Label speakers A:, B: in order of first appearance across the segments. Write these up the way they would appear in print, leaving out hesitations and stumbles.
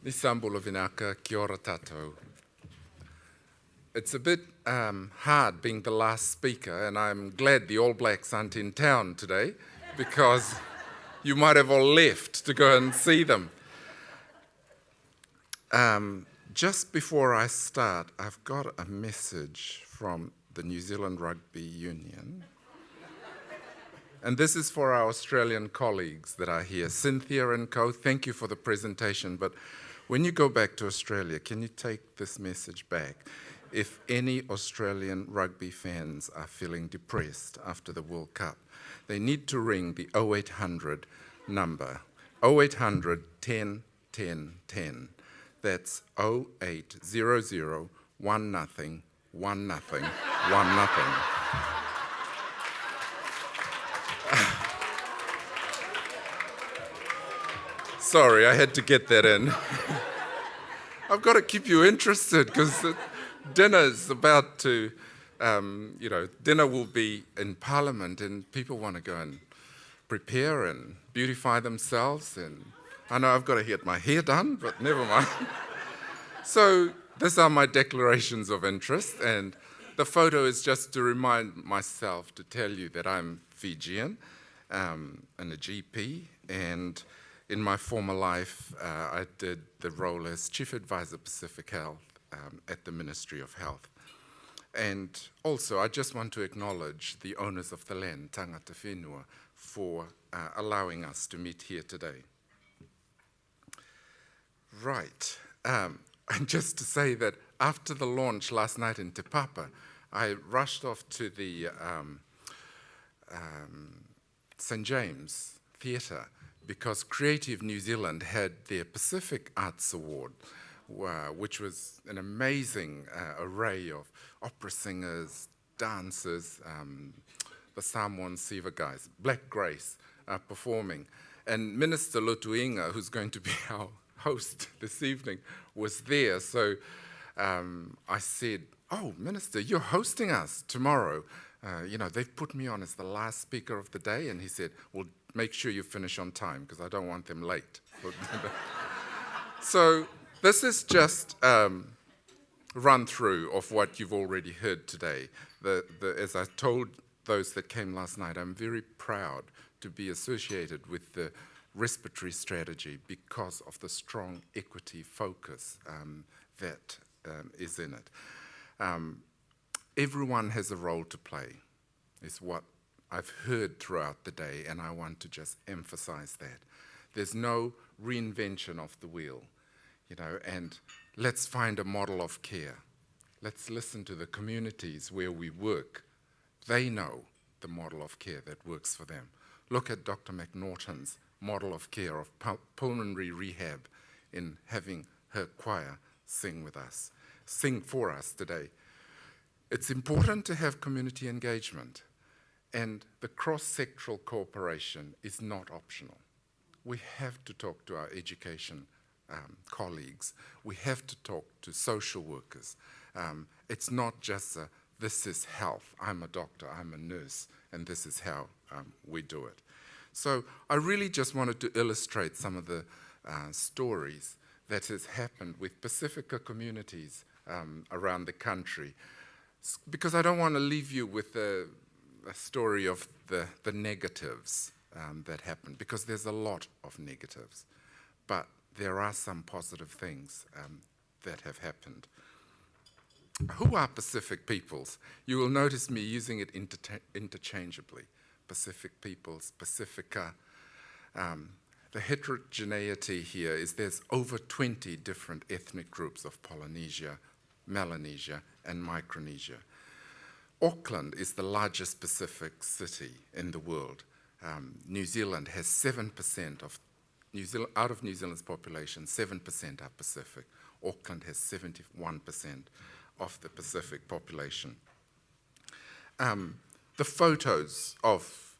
A: Nisambulo vinaka, kia ora tātou. It's a bit hard being the last speaker, and I'm glad the All Blacks aren't in town today because you might have all left to go and see them. Just before I start, I've got a message from the New Zealand Rugby Union. And this is for our Australian colleagues that are here. Cynthia and co, thank you for the presentation, but when you go back to Australia, can you take this message back? If any Australian rugby fans are feeling depressed after the World Cup, they need to ring the 0800 number, 0800 10 10 10. That's 0800 10 10 10 10. Sorry, I had to get that in. I've got to keep you interested because dinner's about to, dinner will be in Parliament and people want to go and prepare and beautify themselves. And I know I've got to get my hair done, but never mind. So these are my declarations of interest. And the photo is just to remind myself to tell you that I'm Fijian and a GP. And in my former life, I did the role as Chief Advisor Pacific Health at the Ministry of Health. And also, I just want to acknowledge the owners of the land, Tangata Whenua, for allowing us to meet here today. Right. And just to say that after the launch last night in Te Papa, I rushed off to the St. James Theatre because Creative New Zealand had their Pacific Arts Award, which was an amazing array of opera singers, dancers, the Samoan Siva guys, Black Grace performing. And Minister Lotuinga, who's going to be our host this evening, was there. So I said, "Oh, Minister, you're hosting us tomorrow. They've put me on as the last speaker of the day." And he said, "Well, make sure you finish on time because I don't want them late." So this is just run through of what you've already heard today. As I told those that came last night, I'm very proud to be associated with the respiratory strategy because of the strong equity focus that is in it. Everyone has a role to play, is what I've heard throughout the day, and I want to just emphasize that. There's no reinvention of the wheel, and let's find a model of care. Let's listen to the communities where we work. They know the model of care that works for them. Look at Dr. McNaughton's model of care of pulmonary rehab in having her choir sing for us today. It's important to have community engagement, and the cross-sectoral cooperation is not optional. We have to talk to our education colleagues. We have to talk to social workers. It's not just this is health. I'm a doctor, I'm a nurse, and this is how we do it. So I really just wanted to illustrate some of the stories that has happened with Pacifica communities around the country, because I don't want to leave you with a story of the negatives that happened, because there's a lot of negatives, but there are some positive things that have happened. Who are Pacific peoples? You will notice me using it interchangeably. Pacific peoples, Pacifica. The heterogeneity here is there's over 20 different ethnic groups of Polynesia, Melanesia, and Micronesia. Auckland is the largest Pacific city in the world. New Zealand has 7% of out of New Zealand's population, 7% are Pacific. Auckland has 71% of the Pacific population. The photos of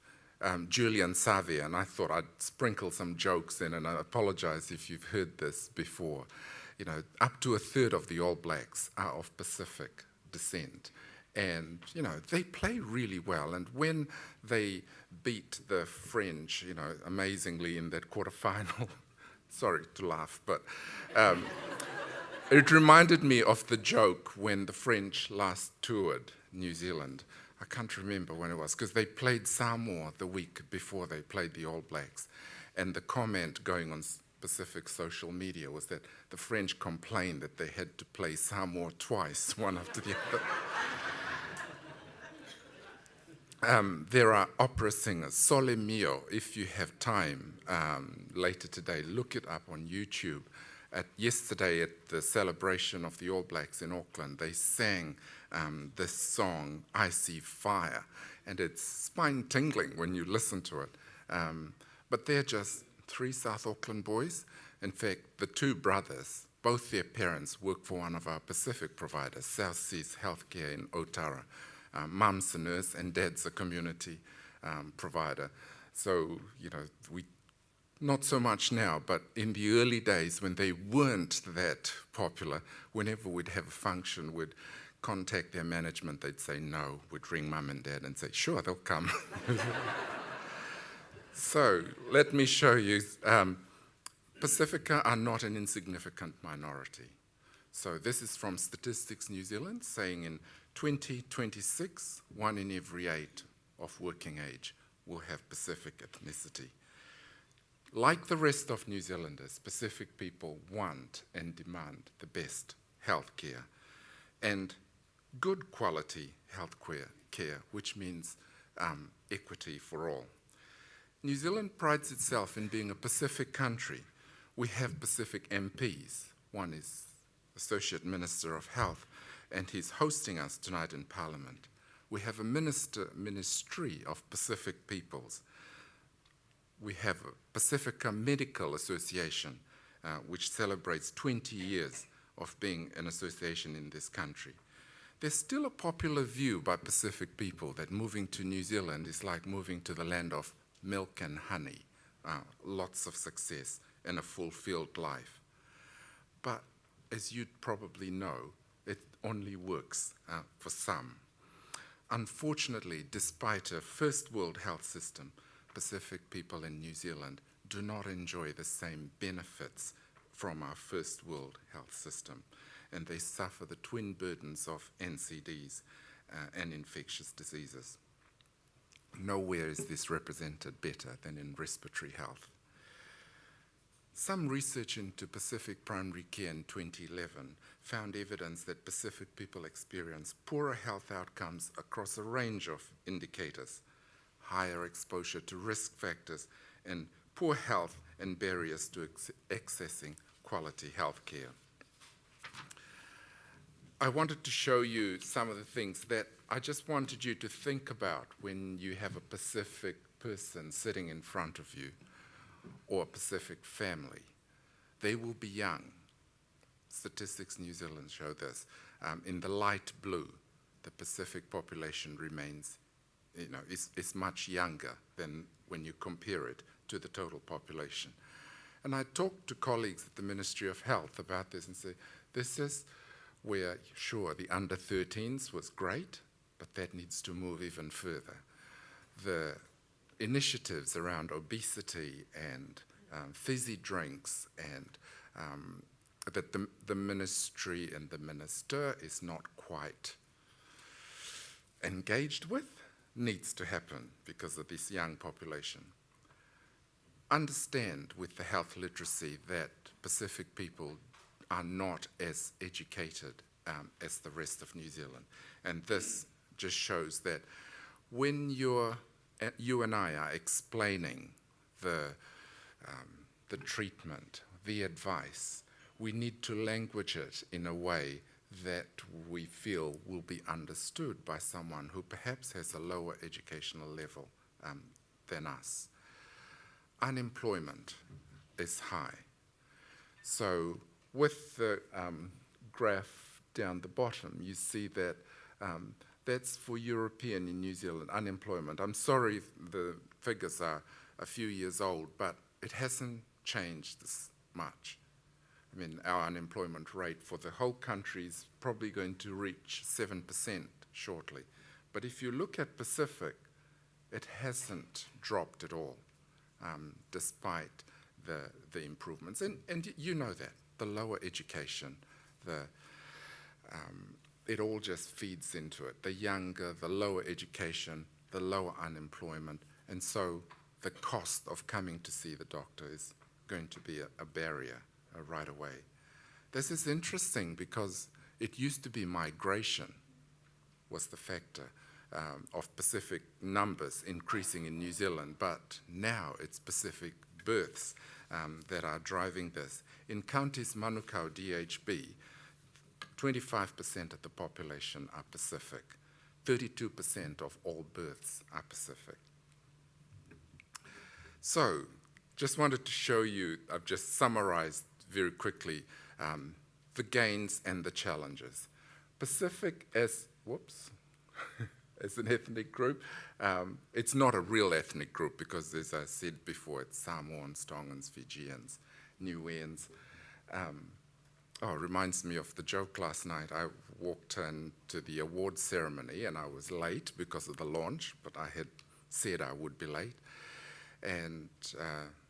A: Julian Savia, and I thought I'd sprinkle some jokes in, and I apologize if you've heard this before. Up to a third of the All Blacks are of Pacific descent. And, they play really well. And when they beat the French, amazingly in that quarterfinal Sorry to laugh, but it reminded me of the joke when the French last toured New Zealand. I can't remember when it was, because they played Samoa the week before they played the All Blacks. And the comment going on Pacific social media was that the French complained that they had to play Samoa twice, one after the other. There are opera singers. Sole Mio, if you have time later today, look it up on YouTube. Yesterday at the celebration of the All Blacks in Auckland, they sang this song, I See Fire, and it's spine-tingling when you listen to it. But they're just 3 South Auckland boys. In fact, the 2 brothers, both their parents work for one of our Pacific providers, South Seas Healthcare in Otara. Mum's a nurse and dad's a community provider. So, we not so much now, but in the early days when they weren't that popular, whenever we'd have a function, we'd contact their management, they'd say no. We'd ring mum and dad and say, sure, they'll come. So let me show you, Pacifica are not an insignificant minority. So this is from Statistics New Zealand, saying in 2026, 1 in every 8 of working age will have Pacific ethnicity. Like the rest of New Zealanders, Pacific people want and demand the best healthcare and good quality healthcare, which means equity for all. New Zealand prides itself in being a Pacific country. We have Pacific MPs. One is Associate Minister of Health, and he's hosting us tonight in Parliament. We have a Ministry of Pacific Peoples. We have a Pacifica Medical Association, which celebrates 20 years of being an association in this country. There's still a popular view by Pacific people that moving to New Zealand is like moving to the land of milk and honey, lots of success and a fulfilled life. But as you'd probably know, it only works for some. Unfortunately, despite a first world health system, Pacific people in New Zealand do not enjoy the same benefits from our first world health system, and they suffer the twin burdens of NCDs and infectious diseases. Nowhere is this represented better than in respiratory health. Some research into Pacific primary care in 2011 found evidence that Pacific people experience poorer health outcomes across a range of indicators, higher exposure to risk factors, and poor health and barriers to accessing quality health care. I wanted to show you some of the things that I just wanted you to think about when you have a Pacific person sitting in front of you, or a Pacific family. They will be young. Statistics New Zealand show this. In the light blue, the Pacific population remains, is much younger than when you compare it to the total population. And I talked to colleagues at the Ministry of Health about this and say, this is where, sure, the under-13s was great, but that needs to move even further. The initiatives around obesity and fizzy drinks and that the ministry and the minister is not quite engaged with needs to happen because of this young population. Understand with the health literacy that Pacific people are not as educated as the rest of New Zealand. And this just shows that when you and I are explaining the treatment, the advice, we need to language it in a way that we feel will be understood by someone who perhaps has a lower educational level than us. Unemployment is high. So with the graph down the bottom, you see that that's for European in New Zealand unemployment. I'm sorry the figures are a few years old, but it hasn't changed this much. I mean, our unemployment rate for the whole country is probably going to reach 7% shortly. But if you look at Pacific, it hasn't dropped at all, despite the improvements. And you know that, the lower education, it all just feeds into it. The younger, the lower education, the lower unemployment, and so the cost of coming to see the doctor is going to be a barrier right away. This is interesting because it used to be migration was the factor of Pacific numbers increasing in New Zealand, but now it's Pacific births that are driving this. In counties Manukau, DHB, 25% of the population are Pacific. 32% of all births are Pacific. So, just wanted to show you, I've just summarized very quickly the gains and the challenges. Pacific as, as an ethnic group, it's not a real ethnic group because, as I said before, it's Samoans, Tongans, Fijians, Niueans. It reminds me of the joke last night. I walked into the award ceremony and I was late because of the launch, but I had said I would be late. And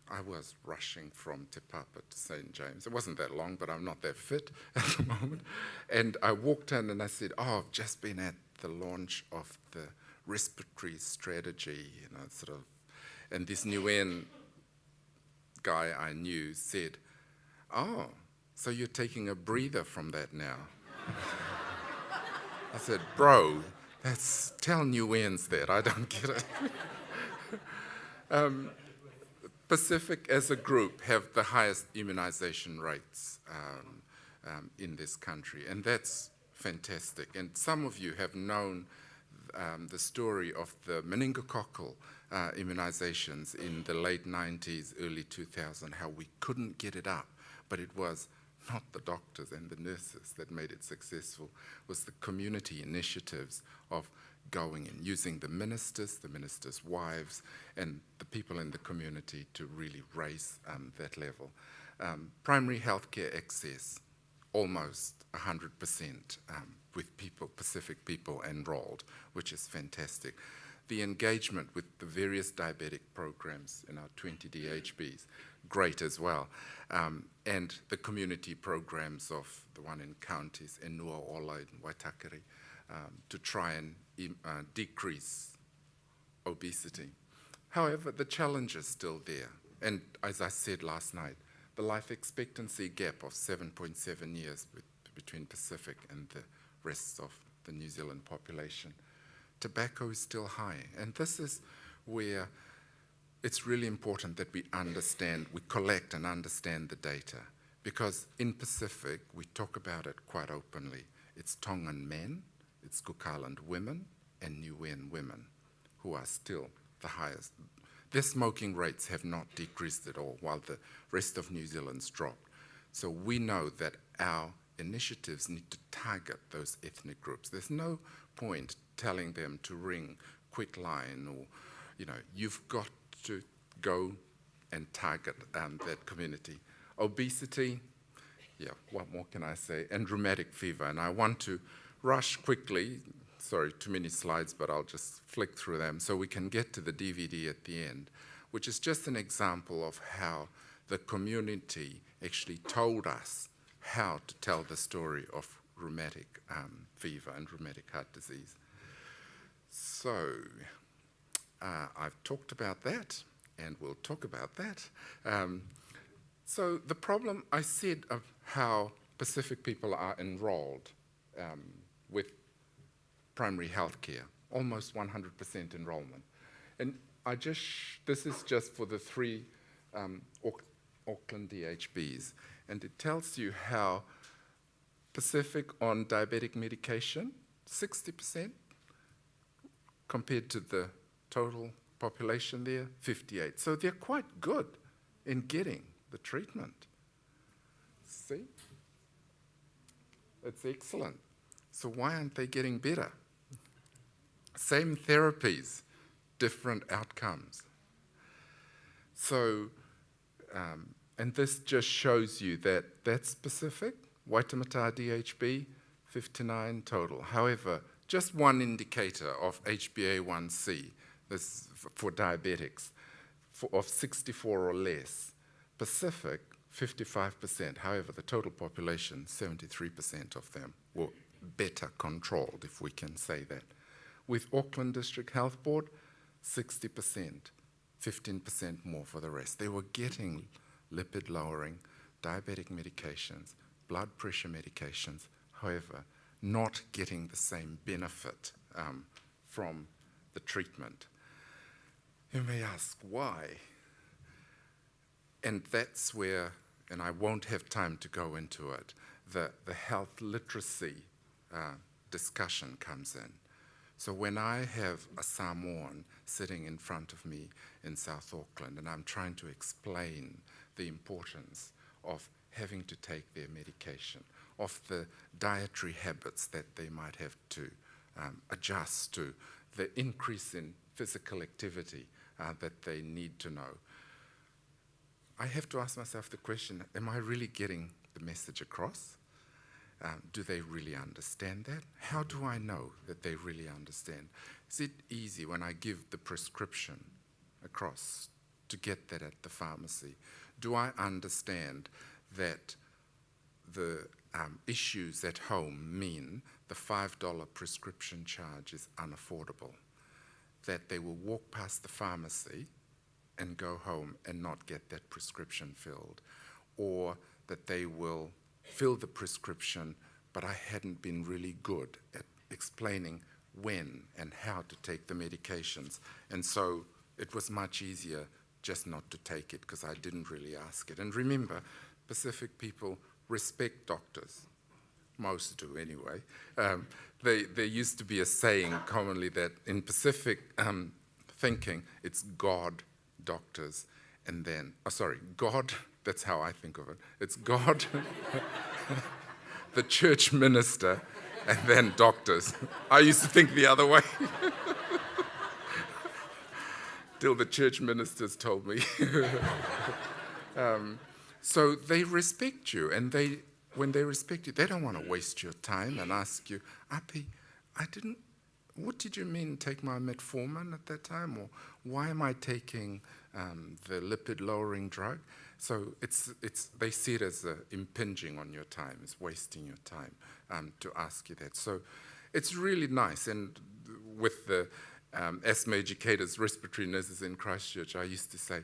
A: I was rushing from Te Papa to St. James. It wasn't that long, but I'm not that fit at the moment. And I walked in and I said, I've just been at the launch of the respiratory strategy, and this Niuean guy I knew said, so you're taking a breather from that now. I said, bro, tell Niueans that, I don't get it. Pacific as a group have the highest immunization rates in this country, and that's fantastic. And some of you have known the story of the meningococcal immunizations in the late 90s, early 2000, how we couldn't get it up, but it was not the doctors and the nurses that made it successful. It was the community initiatives of going and using the ministers' wives, and the people in the community to really raise that level. Primary healthcare access, almost 100% with Pacific people enrolled, which is fantastic. The engagement with the various diabetic programs in our 20 DHBs, great as well. And the community programs of the one in counties, in Nuaola and Waitakere, to try and decrease obesity. However, the challenge is still there. And as I said last night, the life expectancy gap of 7.7 years between Pacific and the rest of the New Zealand population. Tobacco is still high. And this is where it's really important that we collect and understand the data. Because in Pacific, we talk about it quite openly. It's Tongan men, it's Cook Island women, and Niuean women who are still the highest. Their smoking rates have not decreased at all, while the rest of New Zealand's dropped. So we know that our initiatives need to target those ethnic groups. There's no point telling them to ring Quitline or, you've got to go and target that community. Obesity, what more can I say? And rheumatic fever. And I want to rush quickly, sorry, too many slides, but I'll just flick through them so we can get to the DVD at the end, which is just an example of how the community actually told us how to tell the story of rheumatic fever and rheumatic heart disease. So I've talked about that, and we'll talk about that. So the problem, I said, of how Pacific people are enrolled with primary health care, almost 100% enrollment. And this is just for the 3 Auckland DHBs, and it tells you how Pacific on diabetic medication, 60%, compared to the total population there, 58. So they're quite good in getting the treatment. See? It's excellent. So why aren't they getting better? Same therapies, different outcomes. So, and this just shows you that that's Pacific, Waitemata DHB, 59 total. However, just one indicator of HbA1c, this for diabetics, of 64 or less. Pacific, 55%. However, the total population, 73% of them were better controlled, if we can say that. With Auckland District Health Board, 60%, 15% more for the rest. They were getting lipid-lowering, diabetic medications, blood pressure medications, however, not getting the same benefit from the treatment. You may ask why? And that's where, and I won't have time to go into it, the health literacy discussion comes in. So when I have a Samoan sitting in front of me in South Auckland and I'm trying to explain the importance of having to take their medication, of the dietary habits that they might have to adjust to, the increase in physical activity that they need to know, I have to ask myself the question, am I really getting the message across? Do they really understand that? How do I know that they really understand? Is it easy when I give the prescription across to get that at the pharmacy? Do I understand that the issues at home mean the $5 prescription charge is unaffordable? That they will walk past the pharmacy and go home and not get that prescription filled? Or that they will fill the prescription, but I hadn't been really good at explaining when and how to take the medications. And so it was much easier just not to take it because I didn't really ask it. And remember, Pacific people respect doctors. Most do anyway. There used to be a saying commonly that in Pacific thinking, it's God, doctors, and then, God, that's how I think of it. It's God, the church minister, and then doctors. I used to think the other way. Till the church ministers told me. So they respect you, and when they respect you, they don't want to waste your time and ask you, Api, what did you mean take my metformin at that time? Or why am I taking the lipid-lowering drug? So they see it as impinging on your time, it's wasting your time to ask you that. So it's really nice. And with the asthma educators, respiratory nurses in Christchurch, I used to say,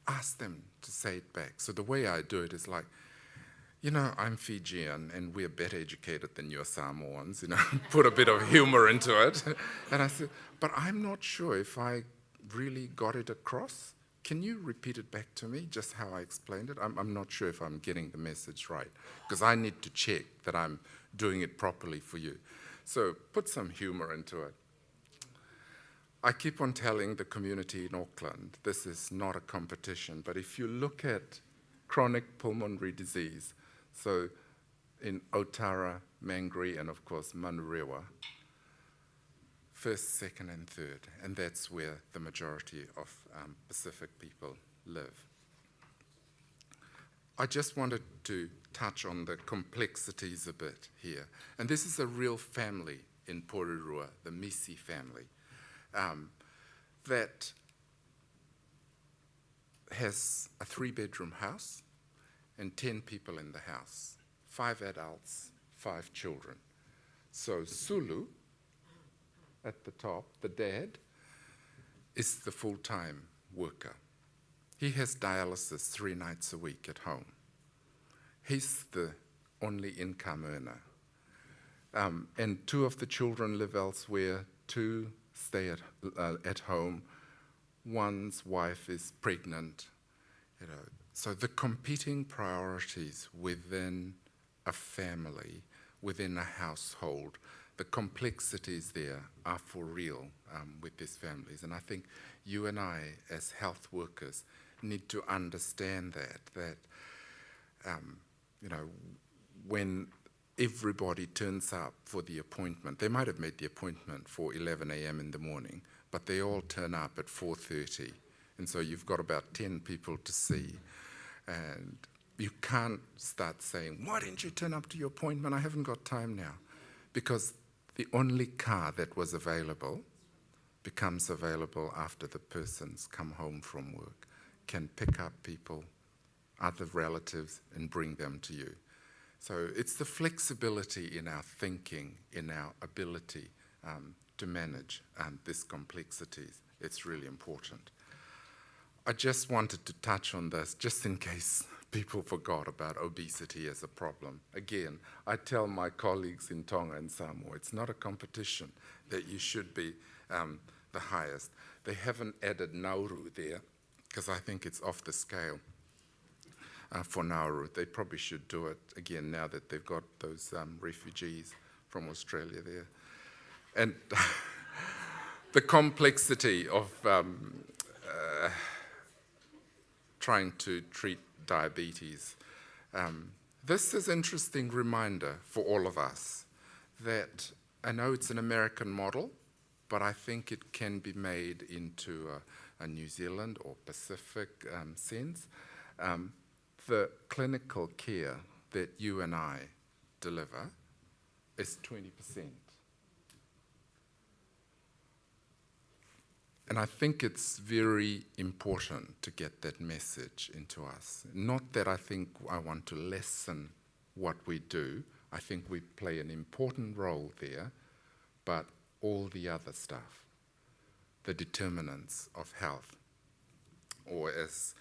A: ask them to say it back. So the way I do it is like, I'm Fijian and we're better educated than your Samoans, put a bit of humor into it. And I said, but I'm not sure if I really got it across. Can you repeat it back to me, just how I explained it? I'm not sure if I'm getting the message right, because I need to check that I'm doing it properly for you. So put some humor into it. I keep on telling the community in Auckland, this is not a competition, but if you look at chronic pulmonary disease, so in Otara, Mangere, and of course Manurewa, first, second, and third, and that's where the majority of Pacific people live. I just wanted to touch on the complexities a bit here. And this is a real family in Porirua, the Misi family, that has a 3-bedroom house and 10 people in the house, 5 adults, 5 children. So Sulu, at the top, the dad, is the full-time worker. He has dialysis 3 nights a week at home. He's the only income earner. And 2 of the children live elsewhere, 2 stay at home. One's wife is pregnant. So the competing priorities within a family, within a household, the complexities there are for real with these families. And I think you and I, as health workers, need to understand that when everybody turns up for the appointment, they might have made the appointment for 11 a.m. in the morning, but they all turn up at 4:30. And so you've got about 10 people to see. And you can't start saying, why didn't you turn up to your appointment? I haven't got time now. Because the only car that was available becomes available after the person's come home from work, can pick up people other relatives and bring them to you. So it's the flexibility in our thinking, in our ability to manage these complexities. It's really important. I just wanted to touch on this just in case people forgot about obesity as a problem. Again, I tell my colleagues in Tonga and Samoa, it's not a competition that you should be the highest. They haven't added Nauru there because I think it's off the scale for Nauru. They probably should do it again now that they've got those refugees from Australia there. And the complexity of trying to treat diabetes. This is an interesting reminder for all of us that I know it's an American model, but I think it can be made into a New Zealand or Pacific sense. The clinical care that you and I deliver is 20%. And I think it's very important to get that message into us. Not that I think I want to lessen what we do. I think we play an important role there, but all the other stuff, the determinants of health, or as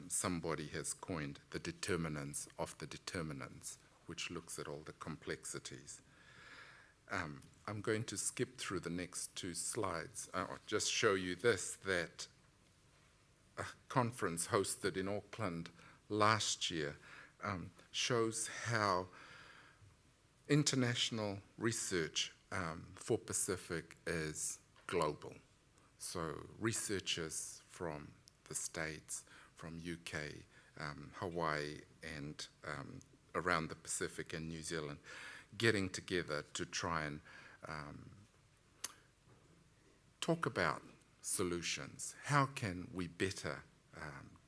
A: somebody has coined, the determinants of the determinants, which looks at all the complexities. I'm going to skip through the next two slides. I'll just show you this, that a conference hosted in Auckland last year shows how international research for Pacific is global. So researchers from the States, from UK, Hawaii, and around the Pacific and New Zealand, getting together to try and talk about solutions. How can we better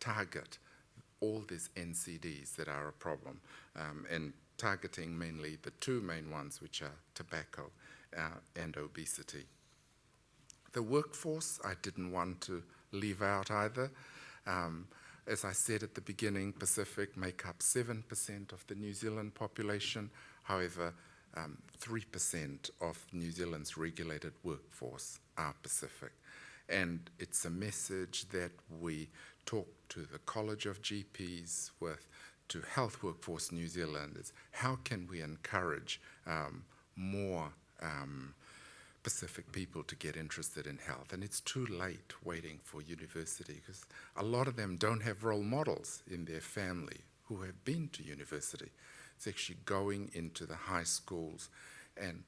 A: target all these NCDs that are a problem, and targeting mainly the two main ones, which are tobacco and obesity. The workforce, I didn't want to leave out either. As I said at the beginning, Pacific make up 7% of the New Zealand population. However, 3% of New Zealand's regulated workforce are Pacific. And it's a message that we talk to the College of GPs with, to Health Workforce New Zealand, is how can we encourage more Pacific people to get interested in health. And it's too late waiting for university, because a lot of them don't have role models in their family who have been to university. It's actually going into the high schools, and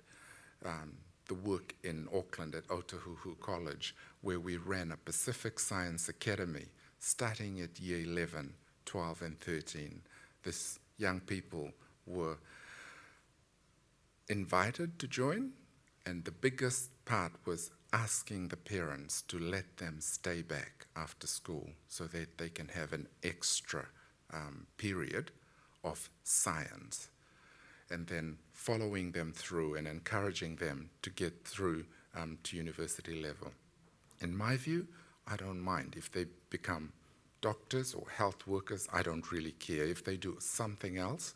A: the work in Auckland at Otahuhu College, where we ran a Pacific Science Academy starting at year 11, 12 and 13. These young people were invited to join, and the biggest part was asking the parents to let them stay back after school so that they can have an extra period of science, and then following them through and encouraging them to get through to university level. In my view, I don't mind if they become doctors or health workers. I don't really care. If they do something else,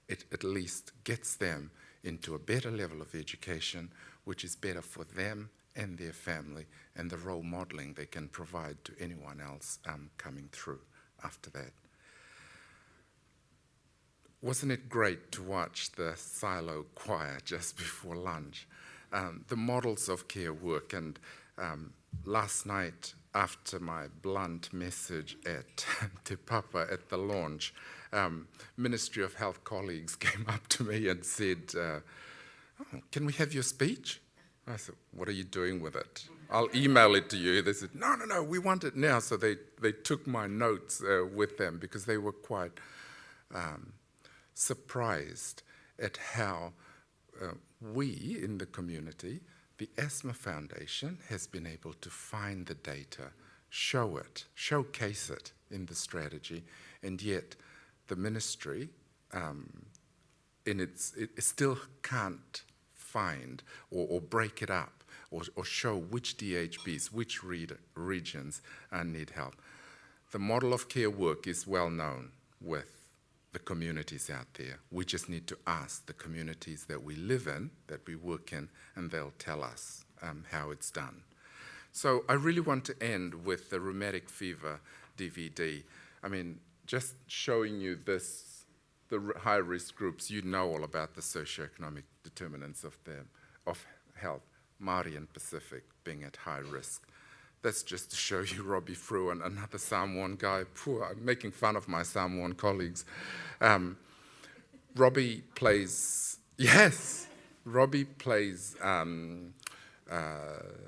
A: it at least gets them into a better level of education, which is better for them and their family, and the role modeling they can provide to anyone else coming through after that. Wasn't it great to watch the silo choir just before lunch? The models of care work, and last night, after my blunt message at Te Papa at the launch, Ministry of Health colleagues came up to me and said, oh, can we have your speech? I said, what are you doing with it? I'll email it to you. They said, no, we want it now. So they took my notes with them, because they were quite surprised at how we in the community, the Asthma Foundation, has been able to find the data, show it, showcase it in the strategy, and yet the ministry it still can't find or break it up or show which DHBs, which regions need help. The model of care work is well known with the communities out there. We just need to ask the communities that we live in, that we work in, and they'll tell us how it's done. So I really want to end with the rheumatic fever DVD. I mean, just showing you this, the high-risk groups, you know all about the socioeconomic determinants of health, Māori and Pacific being at high risk. That's just to show you Robbie Fruin, another Samoan guy. Poor, I'm making fun of my Samoan colleagues. Robbie plays, yes, Robbie plays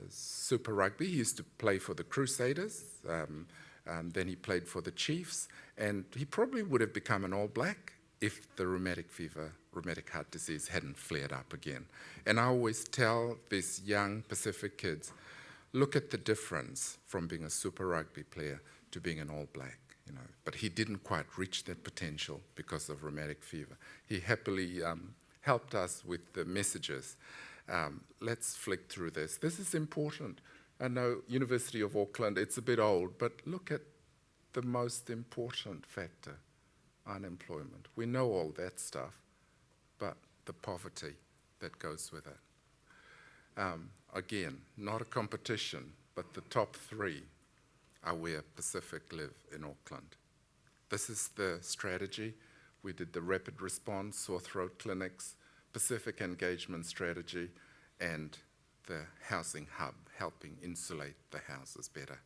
A: Super Rugby. He used to play for the Crusaders, then he played for the Chiefs, and he probably would have become an All Black if the rheumatic heart disease hadn't flared up again. And I always tell these young Pacific kids, look at the difference from being a Super Rugby player to being an All Black, you know. But he didn't quite reach that potential because of rheumatic fever. He happily helped us with the messages. Let's flick through this. This is important. I know University of Auckland, it's a bit old, but look at the most important factor, unemployment. We know all that stuff, but the poverty that goes with it. Again, not a competition, but the top 3 are where Pacific live in Auckland. This is the strategy. We did the rapid response, sore throat clinics, Pacific engagement strategy, and the housing hub, helping insulate the houses better.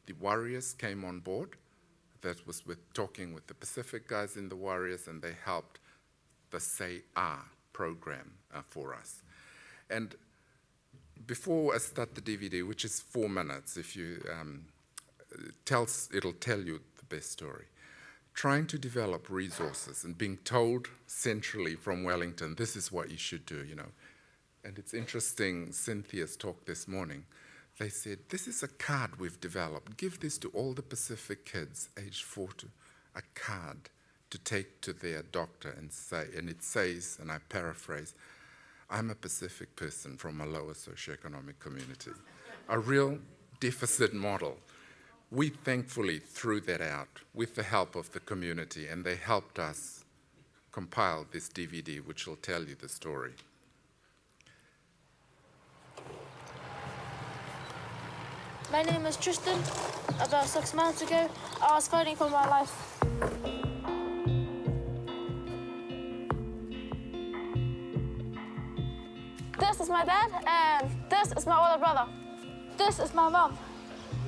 A: The Warriors came on board. That was with talking with the Pacific guys in the Warriors, and they helped the Say Ah program for us. And before I start the DVD, which is 4 minutes, if you it'll tell you the best story. Trying to develop resources and being told centrally from Wellington, this is what you should do, you know. And it's interesting, Cynthia's talk this morning, they said, this is a card we've developed. Give this to all the Pacific kids aged 4 to a card to take to their doctor and say, and it says, and I paraphrase, I'm a Pacific person from a lower socioeconomic community. A real deficit model. We thankfully threw that out with the help of the community, and they helped us compile this DVD, which will tell you the story.
B: My name is Tristan. About 6 months ago, I was fighting for my life. This is my dad, and this is my older brother. This is my mom,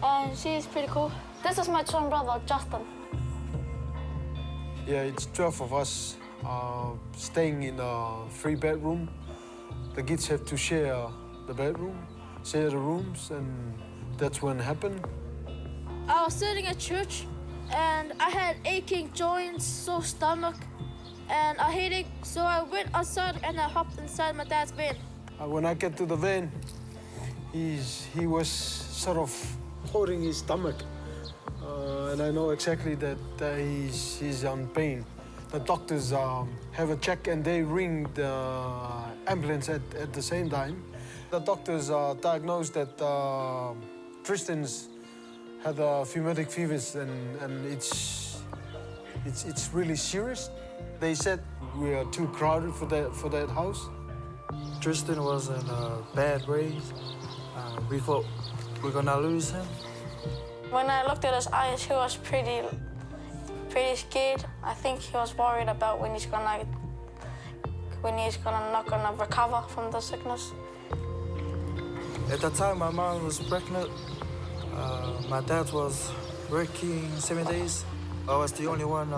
B: and she's pretty cool. This is my twin brother, Justin.
C: Yeah, it's 12 of us staying in a 3-bedroom. The kids have to share the bedroom, share the rooms, and that's when it happened.
B: I was sitting at church, and I had aching joints, sore stomach, and a headache, so I went outside and I hopped inside my dad's van.
C: When I get to the van, he was sort of holding his stomach, and I know exactly that he's in pain. The doctors have a check and they ring the ambulance at the same time. The doctors diagnosed that Tristan's had a rheumatic fevers and it's really serious. They said we are too crowded for that house.
D: Tristan was in a bad way. We thought we were gonna lose him.
B: When I looked at his eyes, he was pretty scared. I think he was worried about when he's not gonna recover from the sickness.
D: At the time, my mom was pregnant. My dad was working 7 days. I was the only one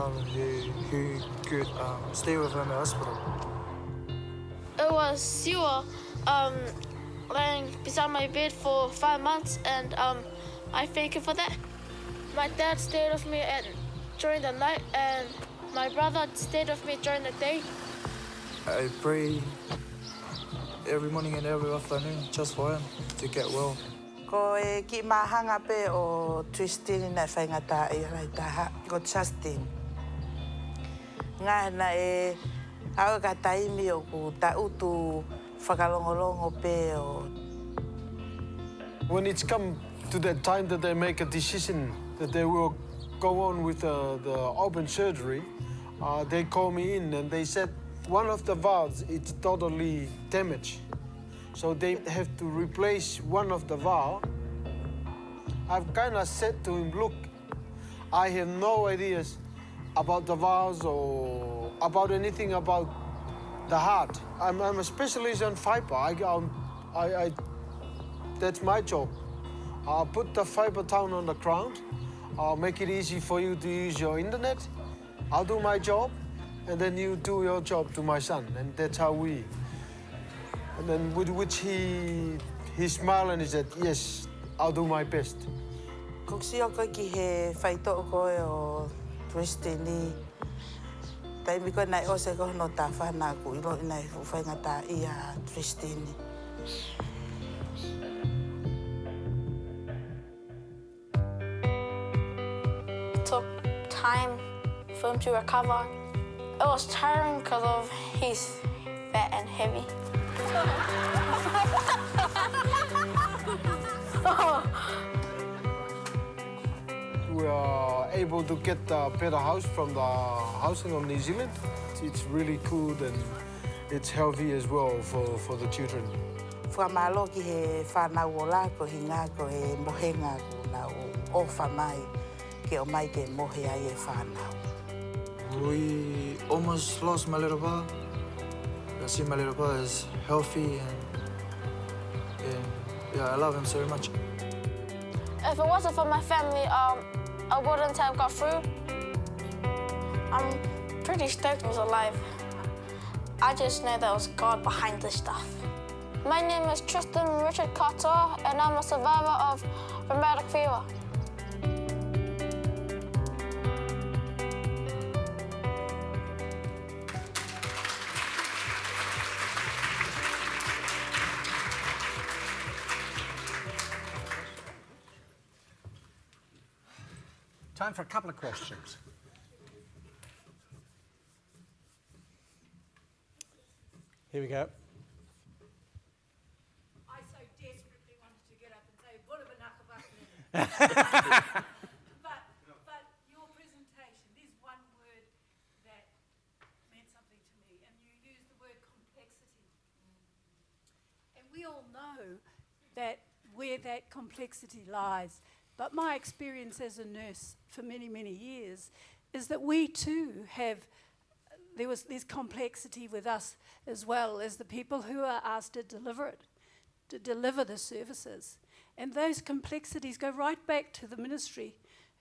D: who could stay with him in the hospital.
B: It was Siwa laying beside my bed for 5 months, and I thank you for that. My dad stayed with me during the night, and my brother stayed with me during the day.
D: I pray every morning and every afternoon just for him to get well.
E: Ko e ki mahanga pe o Tristan na whaingata e rai taha, ko Justin. Ngā na e au ka taimi o ku ta utu whakalongolongo pe o.
C: When it's come to that time that they make a decision that they will go on with the open surgery, they called me in and they said one of the valves is totally damaged. So they have to replace one of the valves. I've kind of said to him, look, I have no ideas about the valves or about anything about the heart. I'm a specialist on fiber. That's my job. I'll put the fiber down on the ground. I'll make it easy for you to use your internet. I'll do my job, and then you do your job to my son, and that's how we. And then with which he smiled and he said, yes, I'll do my best.
E: Ko si o koe ki he whaitoa koe o twisting ni. Taimi koe nai o se koe no tā whana ku ilo i nei whainga tā i a twisting ni.
B: It took time for him to recover. It was tiring because of he's fat and heavy.
C: We are able to get a better house from the housing of New Zealand. It's really good and it's healthy as well for the children.
E: Whamalo ki he whanau o la ko hinga ko he mohenga ko na o whamai ke o mai ke mohe ai e whanau.
D: We almost lost my little brother. I see my little brother is healthy and yeah, I love him so much.
B: If it wasn't for my family, I wouldn't have got through. I'm pretty stoked he was alive. I just know there was God behind this stuff. My name is Tristan Richard Katoa, and I'm a survivor of rheumatic fever.
F: Time for a couple of questions. Here we go.
G: I so desperately wanted to get up and say, but your presentation, there's one word that meant something to me, and you used the word complexity. And we all know that where that complexity lies. But my experience as a nurse for many, many years is that we too have, there's complexity with us as well as the people who are asked to deliver it, to deliver the services. And those complexities go right back to the ministry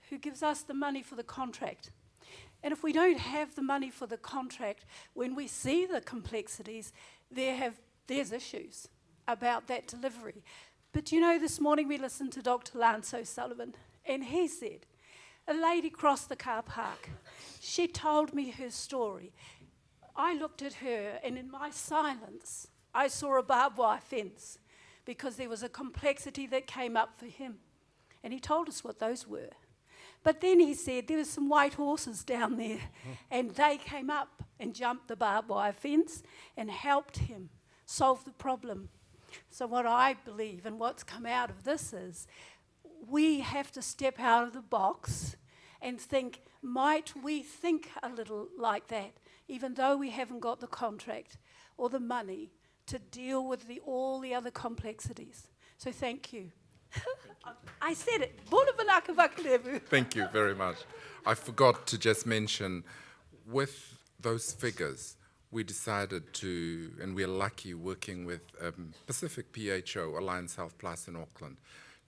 G: who gives us the money for the contract. And if we don't have the money for the contract, when we see the complexities, there's issues about that delivery. But you know, this morning we listened to Dr. Lance O'Sullivan, and he said, a lady crossed the car park. She told me her story. I looked at her, and in my silence, I saw a barbed wire fence because there was a complexity that came up for him. And he told us what those were. But then he said there were some white horses down there, and they came up and jumped the barbed wire fence and helped him solve the problem. So what I believe and what's come out of this is we have to step out of the box and think, might we think a little like that, even though we haven't got the contract or the money to deal with all the other complexities. So thank you. I said it.
A: Thank you very much. I forgot to just mention, with those figures, we decided to, and we're lucky working with Pacific PHO, Alliance Health Plus in Auckland,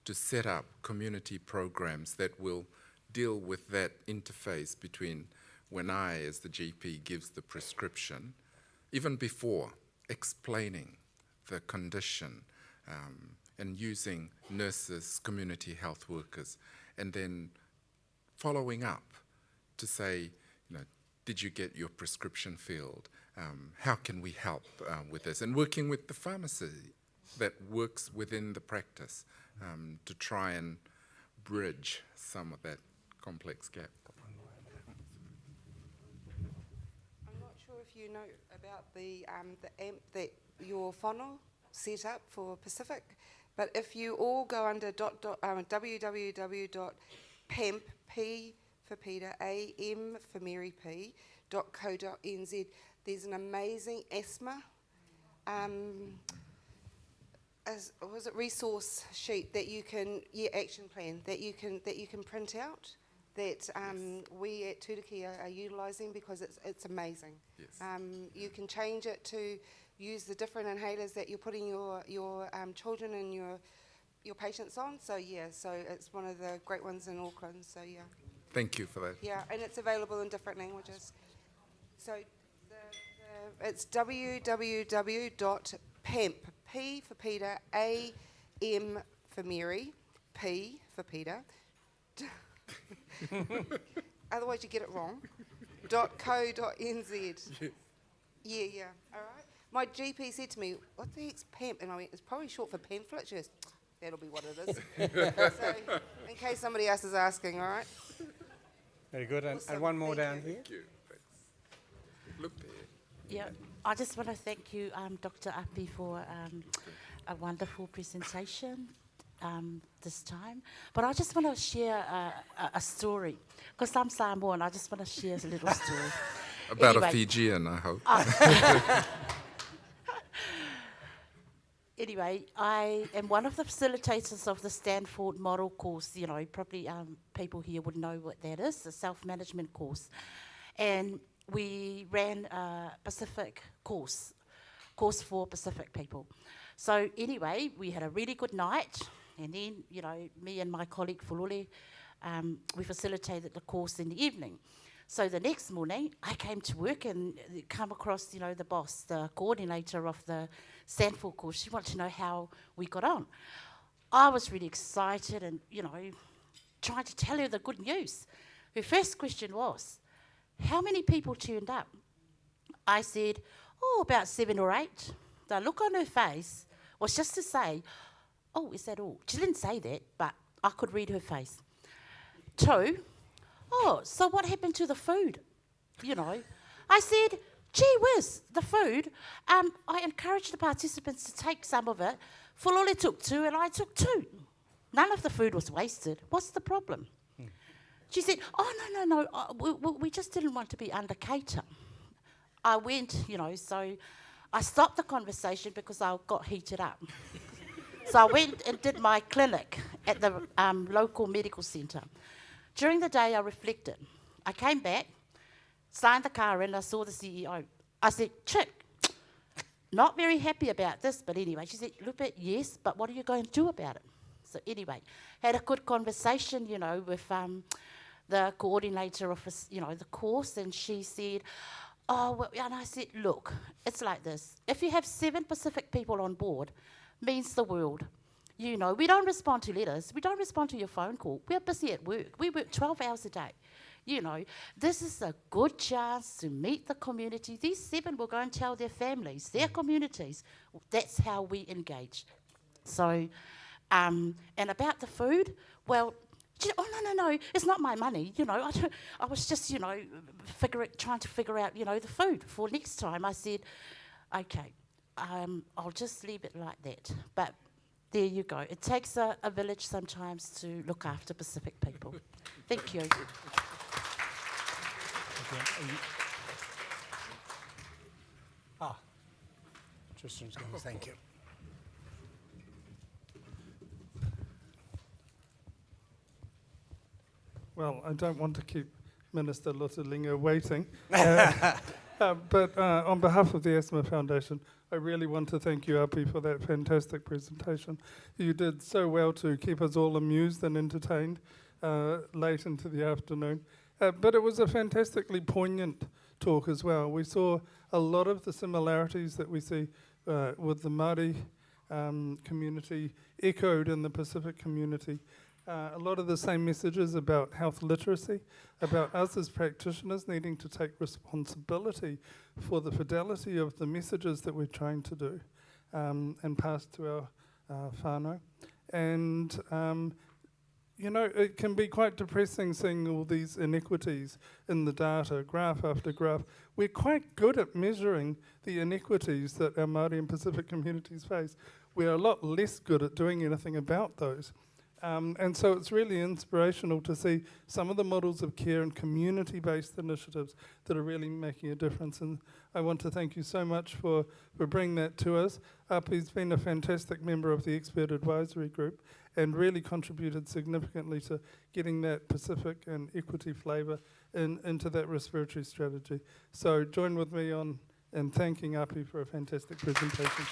A: to set up community programs that will deal with that interface between when I, as the GP, gives the prescription, even before explaining the condition and using nurses, community health workers, and then following up to say, did you get your prescription filled? How can we help with this? And working with the pharmacy that works within the practice to try and bridge some of that complex gap.
H: I'm not sure if you know about the AMP that your whānau set up for Pacific, but if you all go under www.pemp, for Peter, AM for Mary P, .co.nz. There's an amazing asthma resource sheet that you can, action plan that you can print out that we at Tūriki are utilising because it's amazing.
A: Yes.
H: You can change it to use the different inhalers that you're putting your children and your patients on. So so it's one of the great ones in Auckland. So
A: Thank you for that.
H: yeah, and it's available in different languages. So it's www.pemp, P for Peter, AM for Mary, P for Peter. Otherwise you get it wrong. .co.nz. Yeah. All right. My GP said to me, "What the heck's PEMP?" And I went, "It's probably short for pamphlet." She goes, "That'll be what it is." So, in case somebody else is asking, all right.
F: Very good. And
H: Awesome.
F: one more
H: Thank
F: down here.
A: Thank you. Thanks. Look there.
I: Yeah, I just want to thank you, Dr. Api, for a wonderful presentation this time. But I just want to share a story, because I'm Samoan. I just want to share a little story.
A: About
I: Anyway.
A: a Fijian, I hope.
I: Anyway, I am one of the facilitators of the Stanford Model course. You know, probably people here would know what that is, the self-management course. And we ran a Pacific course for Pacific people. So anyway, we had a really good night, and then, you know, me and my colleague Fulole, we facilitated the course in the evening. So the next morning, I came to work and come across, you know, the boss, the coordinator of the Stanford course. She wanted to know how we got on. I was really excited and, you know, trying to tell her the good news. Her first question was, how many people turned up? I said, about 7 or 8. The look on her face was just to say, oh, is that all? She didn't say that, but I could read her face. 2, so what happened to the food? You know, I said, gee whiz, the food. I encouraged the participants to take some of it. Fulole took 2 and I took 2. None of the food was wasted. What's the problem? She said, no, we just didn't want to be under cater. I went, you know, so I stopped the conversation because I got heated up. So I went and did my clinic at the local medical centre. During the day, I reflected. I came back, signed the car in, I saw the CEO. I said, Chick, not very happy about this, but anyway. She said, Lupe, yes, but what are you going to do about it? So anyway, had a good conversation, you know, with the coordinator of, you know, the course, and she said, and I said, look, it's like this. If you have 7 Pacific people on board, means the world. You know, we don't respond to letters. We don't respond to your phone call. We're busy at work. We work 12 hours a day. You know, this is a good chance to meet the community. These 7 will go and tell their families, their communities. That's how we engage. So, and about the food, well, she said, no, it's not my money. You know, I was just, you know, trying to figure out, you know, the food for next time. I said, okay, I'll just leave it like that. But there you go. It takes a village sometimes to look after Pacific people. Thank you.
F: Tristan's going to thank you.
J: Well, I don't want to keep Minister Lotelinga waiting, but on behalf of the Asthma Foundation, I really want to thank you, Api, for that fantastic presentation. You did so well to keep us all amused and entertained late into the afternoon. But it was a fantastically poignant talk as well. We saw a lot of the similarities that we see with the Māori community echoed in the Pacific community. A lot of the same messages about health literacy, about us as practitioners needing to take responsibility for the fidelity of the messages that we're trying to do and pass to our whānau. And, you know, it can be quite depressing seeing all these inequities in the data, graph after graph. We're quite good at measuring the inequities that our Māori and Pacific communities face. We're a lot less good at doing anything about those. And so it's really inspirational to see some of the models of care and community-based initiatives that are really making a difference. And I want to thank you so much for bringing that to us. Api's been a fantastic member of the Expert Advisory Group and really contributed significantly to getting that Pacific and equity flavour into that respiratory strategy. So join with me in thanking Api for a fantastic presentation.